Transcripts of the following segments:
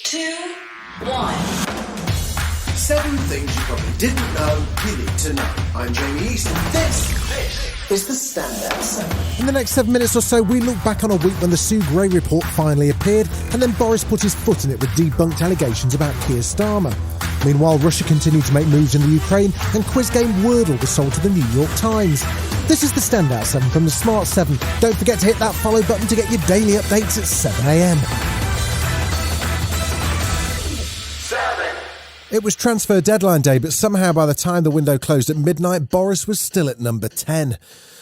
2, 1. 7 things you probably didn't know you need to know. I'm Jamie East, and this is the Standout 7. In the next 7 minutes or so, we look back on a week when the Sue Gray report finally appeared, and then Boris put his foot in it with debunked allegations about Keir Starmer. Meanwhile, Russia continued to make moves in the Ukraine, and quiz game Wordle was sold to the New York Times. This is the Standout 7 from the Smart 7. Don't forget to hit that follow button to get your daily updates at 7 a.m. It was transfer deadline day, but somehow by the time the window closed at midnight, Boris was still at number 10.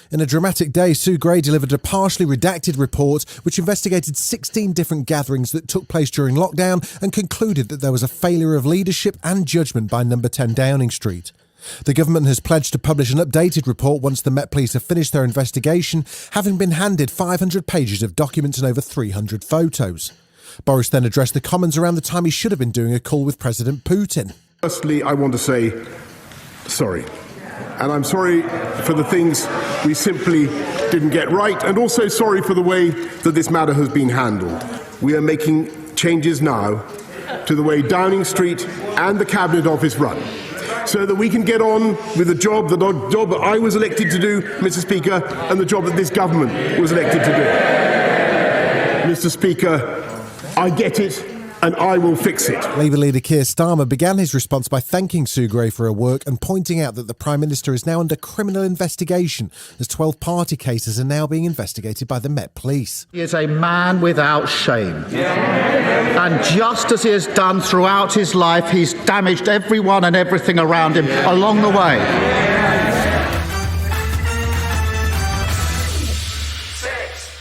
In a dramatic day, Sue Gray delivered a partially redacted report which investigated 16 different gatherings that took place during lockdown and concluded that there was a failure of leadership and judgment by number 10 Downing Street. The government has pledged to publish an updated report once the Met Police have finished their investigation, having been handed 500 pages of documents and over 300 photos. Boris then addressed the Commons around the time he should have been doing a call with President Putin. Firstly, I want to say sorry. And I'm sorry for the things we simply didn't get right, and also sorry for the way that this matter has been handled. We are making changes now to the way Downing Street and the Cabinet Office run, so that we can get on with the job that I was elected to do, Mr. Speaker, and the job that this government was elected to do. Mr. Speaker, I get it, and I will fix it. Labour leader Keir Starmer began his response by thanking Sue Gray for her work and pointing out that the Prime Minister is now under criminal investigation as 12 party cases are now being investigated by the Met Police. He is a man without shame. And just as he has done throughout his life, he's damaged everyone and everything around him along the way.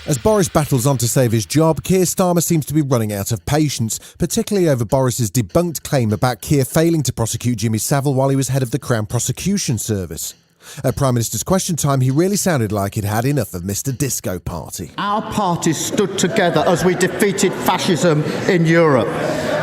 As Boris battles on to save his job, Keir Starmer seems to be running out of patience, particularly over Boris's debunked claim about Keir failing to prosecute Jimmy Savile while he was head of the Crown Prosecution Service. At Prime Minister's Question Time, he really sounded like he'd had enough of Mr. Disco Party. Our parties stood together as we defeated fascism in Europe.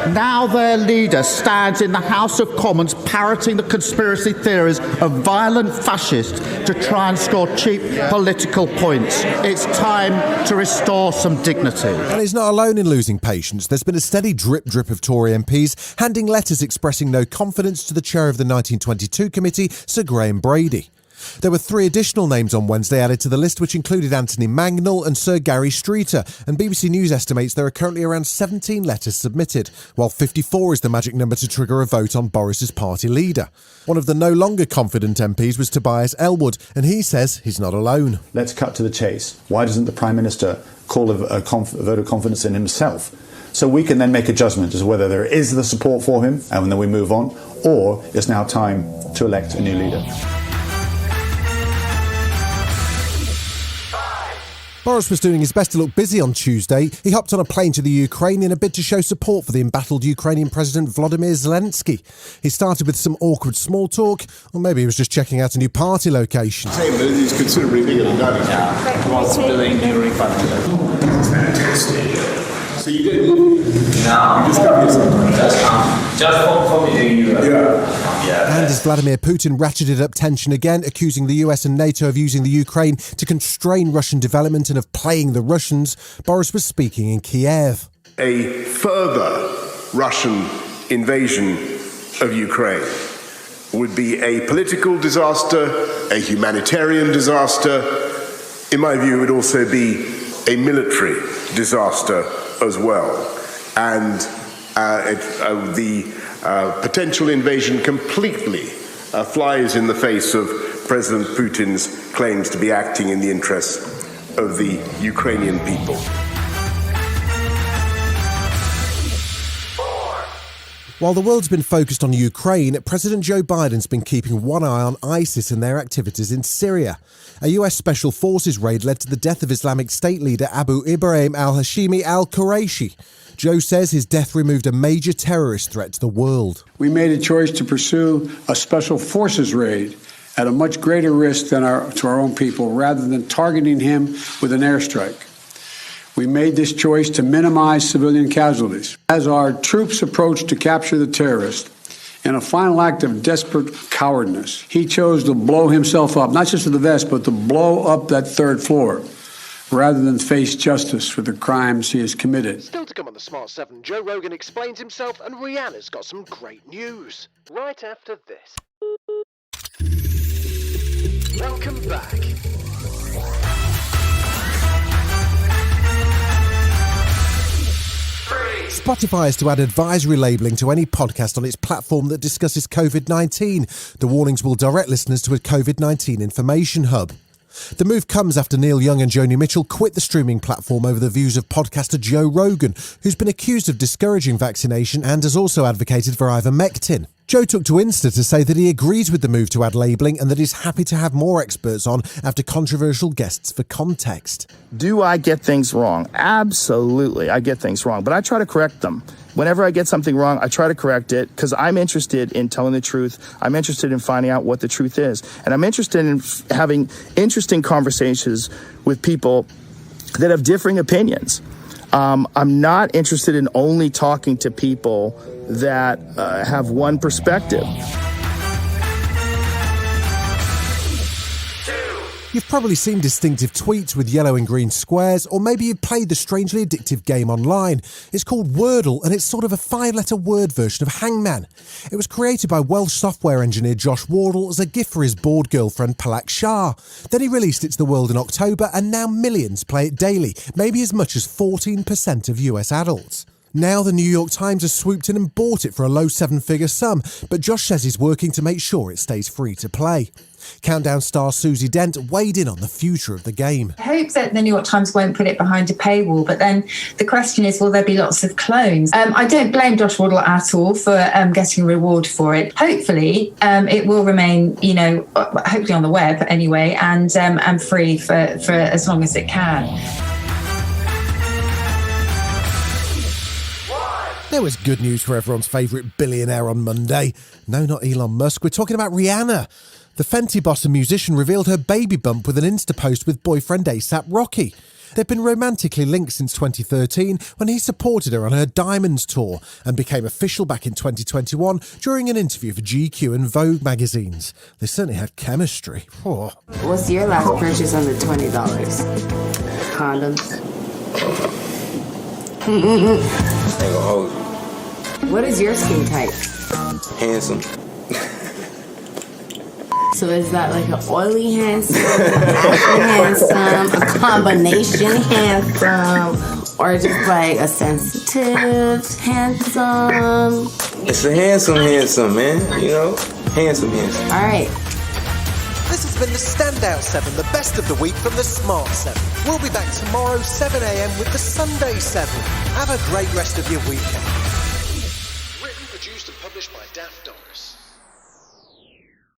Now their leader stands in the House of Commons parroting the conspiracy theories of violent fascists to try and score cheap political points. It's time to restore some dignity. And he's not alone in losing patience. There's been a steady drip of Tory MPs handing letters expressing no confidence to the chair of the 1922 committee, Sir Graham Brady. There were 3 additional names on Wednesday added to the list, which included Anthony Mangnall and Sir Gary Streeter, and BBC News estimates there are currently around 17 letters submitted, while 54 is the magic number to trigger a vote on Boris's party leader. One of the no longer confident MPs was Tobias Ellwood, and he says he's not alone. Let's cut to the chase. Why doesn't the Prime Minister call a vote of confidence in himself? So we can then make a judgment as to whether there is the support for him, and then we move on, or it's now time to elect a new leader. Boris was doing his best to look busy on Tuesday. He hopped on a plane to the Ukraine in a bid to show support for the embattled Ukrainian President Volodymyr Zelensky. He started with some awkward small talk, or maybe he was just checking out a new party location. It's considerably bigger than that. Yeah, what's building during Fantastic. So you did? No. You just come here sometimes? Just for me doing Yeah. And as Vladimir Putin ratcheted up tension again, accusing the US and NATO of using the Ukraine to constrain Russian development and of playing the Russians, Boris was speaking in Kiev. A further Russian invasion of Ukraine would be a political disaster, a humanitarian disaster. In my view, it would also be a military disaster as well. And the potential invasion completely flies in the face of President Putin's claims to be acting in the interests of the Ukrainian people. While the world's been focused on Ukraine, President Joe Biden's been keeping one eye on ISIS and their activities in Syria. A US Special Forces raid led to the death of Islamic State leader Abu Ibrahim al-Hashimi al-Qurayshi. Joe says his death removed a major terrorist threat to the world. We made a choice to pursue a Special Forces raid at a much greater risk than to our own people, rather than targeting him with an airstrike. We made this choice to minimize civilian casualties. As our troops approached to capture the terrorist, in a final act of desperate cowardness, he chose to blow himself up, not just with the vest, but to blow up that 3rd floor. rather than face justice for the crimes he has committed. Still to come on the Smart 7, Joe Rogan explains himself and Rihanna's got some great news. Right after this. Welcome back. Spotify is to add advisory labelling to any podcast on its platform that discusses COVID-19. The warnings will direct listeners to a COVID-19 information hub. The move comes after Neil Young and Joni Mitchell quit the streaming platform over the views of podcaster Joe Rogan, who's been accused of discouraging vaccination and has also advocated for ivermectin. Joe took to Insta to say that he agrees with the move to add labelling and that he's happy to have more experts on after controversial guests for context. Do I get things wrong? Absolutely, I get things wrong, but I try to correct them. Whenever I get something wrong, I try to correct it because I'm interested in telling the truth. I'm interested in finding out what the truth is. And I'm interested in having interesting conversations with people that have differing opinions. I'm not interested in only talking to people that have one perspective. You've probably seen distinctive tweets with yellow and green squares, or maybe you've played the strangely addictive game online. It's called Wordle, and it's sort of a 5-letter word version of Hangman. It was created by Welsh software engineer Josh Wardle as a gift for his bored girlfriend Palak Shah. Then he released it to the world in October, and now millions play it daily, maybe as much as 14% of US adults. Now the New York Times has swooped in and bought it for a low 7-figure sum, but Josh says he's working to make sure it stays free to play. Countdown star Susie Dent weighed in on the future of the game. I hope that the New York Times won't put it behind a paywall, but then the question is, will there be lots of clones? I don't blame Josh Wardle at all for getting a reward for it. Hopefully, it will remain, hopefully on the web anyway, and free for as long as it can. There was good news for everyone's favourite billionaire on Monday. No, not Elon Musk. We're talking about Rihanna. The Fenty boss and musician revealed her baby bump with an Insta post with boyfriend A$AP Rocky. They've been romantically linked since 2013 when he supported her on her Diamonds tour and became official back in 2021 during an interview for GQ and Vogue magazines. They certainly had chemistry. Oh. What's your last purchase under $20? Condoms. Ain't gonna hold you. What is your skin type? Handsome. So is that like an oily handsome, handsome, a combination handsome, or just like a sensitive handsome? It's a handsome, man. Handsome. All right. This has been the Standout 7, the best of the week from the Smart 7. We'll be back tomorrow, 7 a.m. with the Sunday 7. Have a great rest of your weekend. Written, produced and published by Daft Doris.